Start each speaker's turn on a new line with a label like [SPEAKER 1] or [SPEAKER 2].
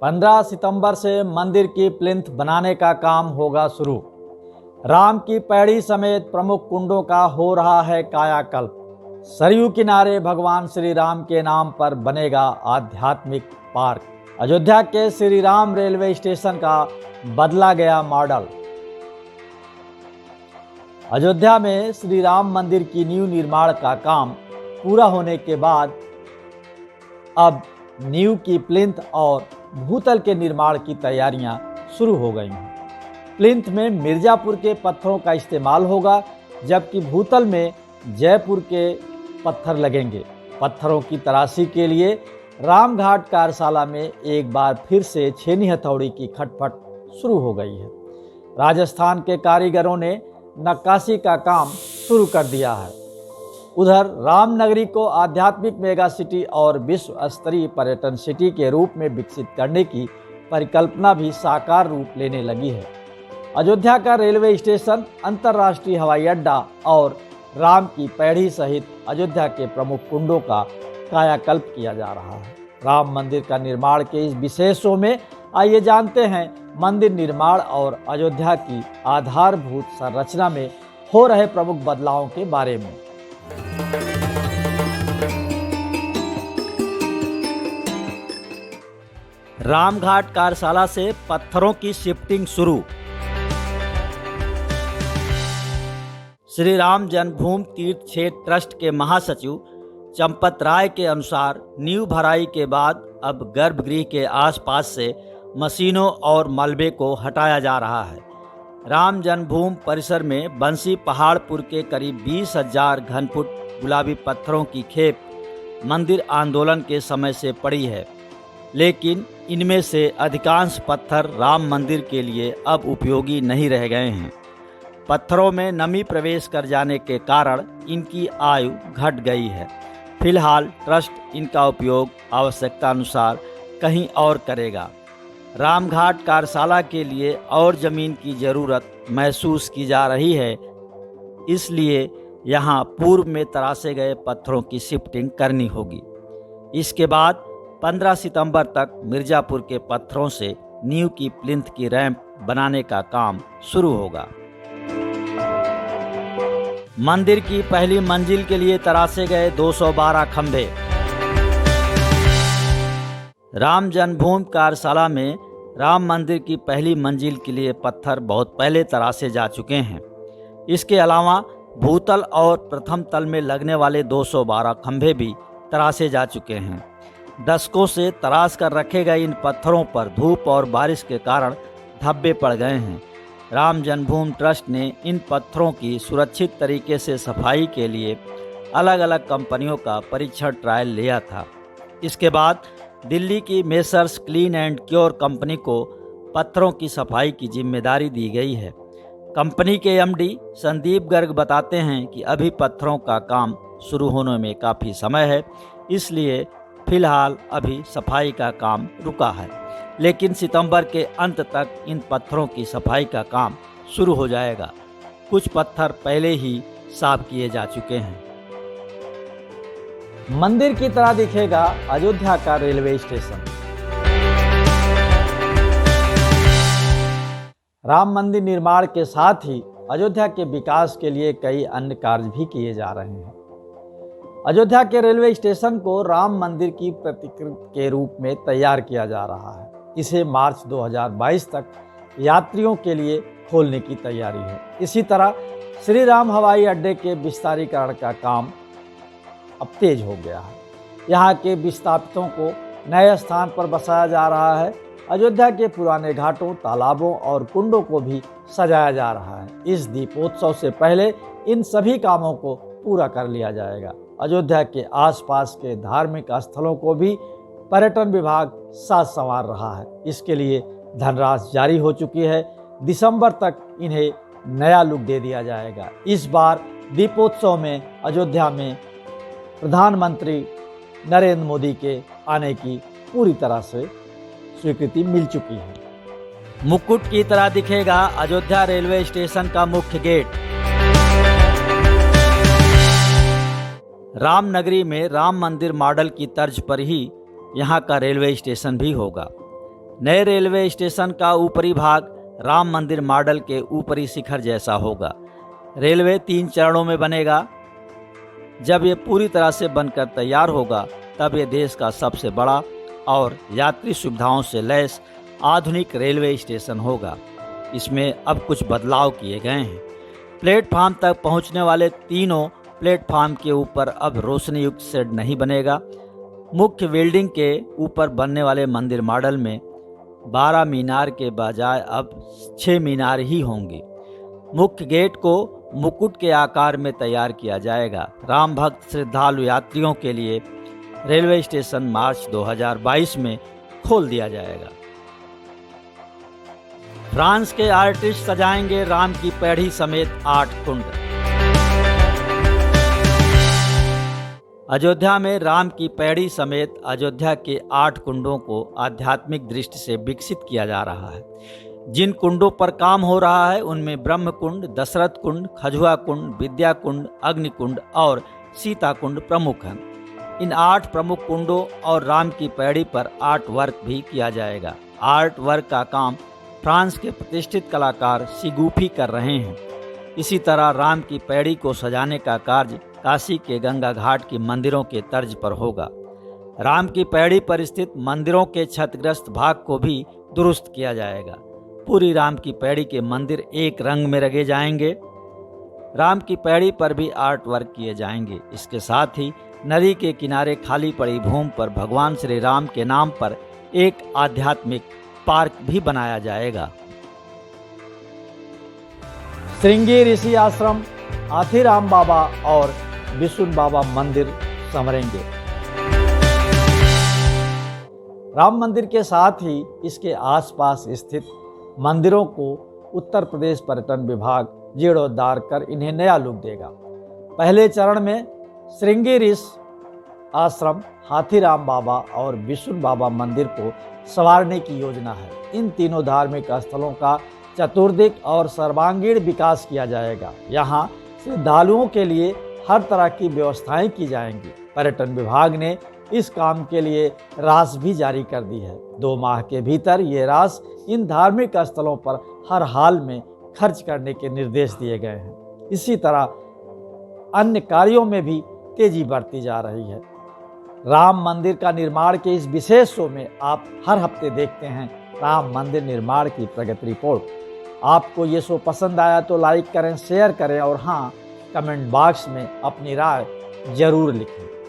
[SPEAKER 1] 15 सितंबर से मंदिर की प्लिंथ बनाने का काम होगा शुरू। राम की पैड़ी समेत प्रमुख कुंडों का हो रहा है कायाकल्प। सरयू किनारे भगवान श्री राम के नाम पर बनेगा आध्यात्मिक पार्क। अयोध्या के श्री राम रेलवे स्टेशन का बदला गया मॉडल। अयोध्या में श्री राम मंदिर की नींव निर्माण का काम पूरा होने के बाद अब नींव की प्लिंथ और भूतल के निर्माण की तैयारियां शुरू हो गई हैं। प्लिंथ में मिर्जापुर के पत्थरों का इस्तेमाल होगा, जबकि भूतल में जयपुर के पत्थर लगेंगे। पत्थरों की तराशी के लिए रामघाट कार्यशाला में एक बार फिर से छेनी हथौड़ी की खटपट शुरू हो गई है। राजस्थान के कारीगरों ने नक्काशी का काम शुरू कर दिया है। उधर रामनगरी को आध्यात्मिक मेगा सिटी और विश्व स्तरीय पर्यटन सिटी के रूप में विकसित करने की परिकल्पना भी साकार रूप लेने लगी है। अयोध्या का रेलवे स्टेशन, अंतर्राष्ट्रीय हवाई अड्डा और राम की पैड़ी सहित अयोध्या के प्रमुख कुंडों का कायाकल्प किया जा रहा है। राम मंदिर का निर्माण के इस विशेष शो में आइए जानते हैं मंदिर निर्माण और अयोध्या की आधारभूत संरचना में हो रहे प्रमुख बदलावों के बारे में। रामघाट कार्यशाला से पत्थरों की शिफ्टिंग शुरू। श्री राम जन्मभूमि तीर्थ क्षेत्र ट्रस्ट के महासचिव चंपत राय के अनुसार नींव भराई के बाद अब गर्भगृह के आसपास से मशीनों और मलबे को हटाया जा रहा है। राम जन्मभूमि परिसर में बंसी पहाड़पुर के करीब 20,000 घनफुट गुलाबी पत्थरों की खेप मंदिर आंदोलन के समय से पड़ी है, लेकिन इनमें से अधिकांश पत्थर राम मंदिर के लिए अब उपयोगी नहीं रह गए हैं। पत्थरों में नमी प्रवेश कर जाने के कारण इनकी आयु घट गई है। फिलहाल ट्रस्ट इनका उपयोग आवश्यकता अनुसार कहीं और करेगा। रामघाट कार्यशाला के लिए और ज़मीन की ज़रूरत महसूस की जा रही है, इसलिए यहाँ पूर्व में तराशे गए पत्थरों की शिफ्टिंग करनी होगी। इसके बाद 15 सितंबर तक मिर्जापुर के पत्थरों से नींव की प्लिंथ की रैंप बनाने का काम शुरू होगा। मंदिर की पहली मंजिल के लिए तराशे गए 212 खंभे। राम जन्मभूमि कार्यशाला में राम मंदिर की पहली मंजिल के लिए पत्थर बहुत पहले तराशे जा चुके हैं। इसके अलावा भूतल और प्रथम तल में लगने वाले 212 खंभे भी तराशे जा चुके हैं। दशकों से तराश कर रखे गए इन पत्थरों पर धूप और बारिश के कारण धब्बे पड़ गए हैं। राम जन्मभूमि ट्रस्ट ने इन पत्थरों की सुरक्षित तरीके से सफाई के लिए अलग अलग कंपनियों का परीक्षण ट्रायल लिया था। इसके बाद दिल्ली की messrs clean and cure company को पत्थरों की सफाई की जिम्मेदारी दी गई है। कंपनी के एमडी संदीप गर्ग बताते हैं कि अभी पत्थरों का काम शुरू होने में काफ़ी समय है, इसलिए फिलहाल अभी सफाई का काम रुका है, लेकिन सितंबर के अंत तक इन पत्थरों की सफाई का काम शुरू हो जाएगा। कुछ पत्थर पहले ही साफ किए जा चुके हैं। मंदिर की तरह दिखेगा अयोध्या का रेलवे स्टेशन। राम मंदिर निर्माण के साथ ही अयोध्या के विकास के लिए कई अन्य कार्य भी किए जा रहे हैं। अयोध्या के रेलवे स्टेशन को राम मंदिर की प्रतिकृति के रूप में तैयार किया जा रहा है। इसे मार्च 2022 तक यात्रियों के लिए खोलने की तैयारी है। इसी तरह श्री राम हवाई अड्डे के विस्तारीकरण का काम अब तेज हो गया है। यहाँ के विस्थापितों को नए स्थान पर बसाया जा रहा है। अयोध्या के पुराने घाटों, तालाबों और कुंडों को भी सजाया जा रहा है। इस दीपोत्सव से पहले इन सभी कामों को पूरा कर लिया जाएगा। अयोध्या के आसपास के धार्मिक स्थलों को भी पर्यटन विभाग साथ संवार रहा है। इसके लिए धनराशि जारी हो चुकी है। दिसंबर तक इन्हें नया लुक दे दिया जाएगा। इस बार दीपोत्सव में अयोध्या में प्रधानमंत्री नरेंद्र मोदी के आने की पूरी तरह से स्वीकृति मिल चुकी है। मुकुट की तरह दिखेगा अयोध्या रेलवे स्टेशन का मुख्य गेट। रामनगरी में राम मंदिर मॉडल की तर्ज पर ही यहाँ का रेलवे स्टेशन भी होगा। नए रेलवे स्टेशन का ऊपरी भाग राम मंदिर मॉडल के ऊपरी शिखर जैसा होगा। रेलवे 3 चरणों में बनेगा। जब ये पूरी तरह से बनकर तैयार होगा तब ये देश का सबसे बड़ा और यात्री सुविधाओं से लैस आधुनिक रेलवे स्टेशन होगा। इसमें अब कुछ बदलाव किए गए हैं। प्लेटफार्म तक पहुंचने वाले तीनों प्लेटफार्म के ऊपर अब रोशनी युक्त शेड नहीं बनेगा। मुख्य बिल्डिंग के ऊपर बनने वाले मंदिर मॉडल में 12 मीनार के बजाय अब 6 मीनार ही होंगे। मुख्य गेट को मुकुट के आकार में तैयार किया जाएगा। राम भक्त श्रद्धालु यात्रियों के लिए रेलवे स्टेशन मार्च 2022 में खोल दिया जाएगा। फ्रांस के आर्टिस्ट सजाएंगे राम की पैड़ी समेत 8 कुंड। अयोध्या में राम की पैड़ी समेत अयोध्या के 8 कुंडों को आध्यात्मिक दृष्टि से विकसित किया जा रहा है। जिन कुंडों पर काम हो रहा है उनमें ब्रह्म कुंड, दशरथ कुंड, खजुआ कुंड, विद्या कुंड, अग्नि कुंड और सीता कुंड प्रमुख हैं। इन 8 प्रमुख कुंडों और राम की पैड़ी पर आर्ट वर्क भी किया जाएगा। आर्ट वर्क का काम फ्रांस के प्रतिष्ठित कलाकार सिगुफी कर रहे हैं। इसी तरह राम की पैड़ी को सजाने का कार्य काशी के गंगा घाट के मंदिरों के तर्ज पर होगा। राम की पैड़ी पर स्थित मंदिरों के क्षतिग्रस्त भाग को भी दुरुस्त किया जाएगा। पूरी राम की पैड़ी के मंदिर एक रंग में रंगे जाएंगे। राम की पैड़ी पर भी आर्ट वर्क किए जाएंगे। इसके साथ ही नदी के किनारे खाली पड़ी भूमि पर भगवान श्री राम के नाम पर एक आध्यात्मिक पार्क भी बनाया जाएगा। श्रृंगी ऋषि आश्रम, हाथीराम बाबा और विष्णु बाबा मंदिर संवरेंगे। राम मंदिर के साथ ही इसके आसपास स्थित मंदिरों को उत्तर प्रदेश पर्यटन विभाग जीर्णोद्धार कर इन्हें नया लुक देगा। पहले चरण में श्रृंगी ऋषि आश्रम, हाथीराम बाबा और विष्णु बाबा मंदिर को संवारने की योजना है। इन तीनों धार्मिक स्थलों का चतुर्दिक और सर्वांगीण विकास किया जाएगा। यहाँ श्रद्धालुओं के लिए हर तरह की व्यवस्थाएं की जाएंगी। पर्यटन विभाग ने इस काम के लिए राशि भी जारी कर दी है। 2 माह के भीतर ये राशि इन धार्मिक स्थलों पर हर हाल में खर्च करने के निर्देश दिए गए हैं। इसी तरह अन्य कार्यों में भी तेजी बढ़ती जा रही है। राम मंदिर का निर्माण के इस विशेष शो में आप हर हफ्ते देखते हैं राम मंदिर निर्माण की प्रगति रिपोर्ट। आपको ये शो पसंद आया तो लाइक करें, शेयर करें और हाँ, कमेंट बॉक्स में अपनी राय जरूर लिखें।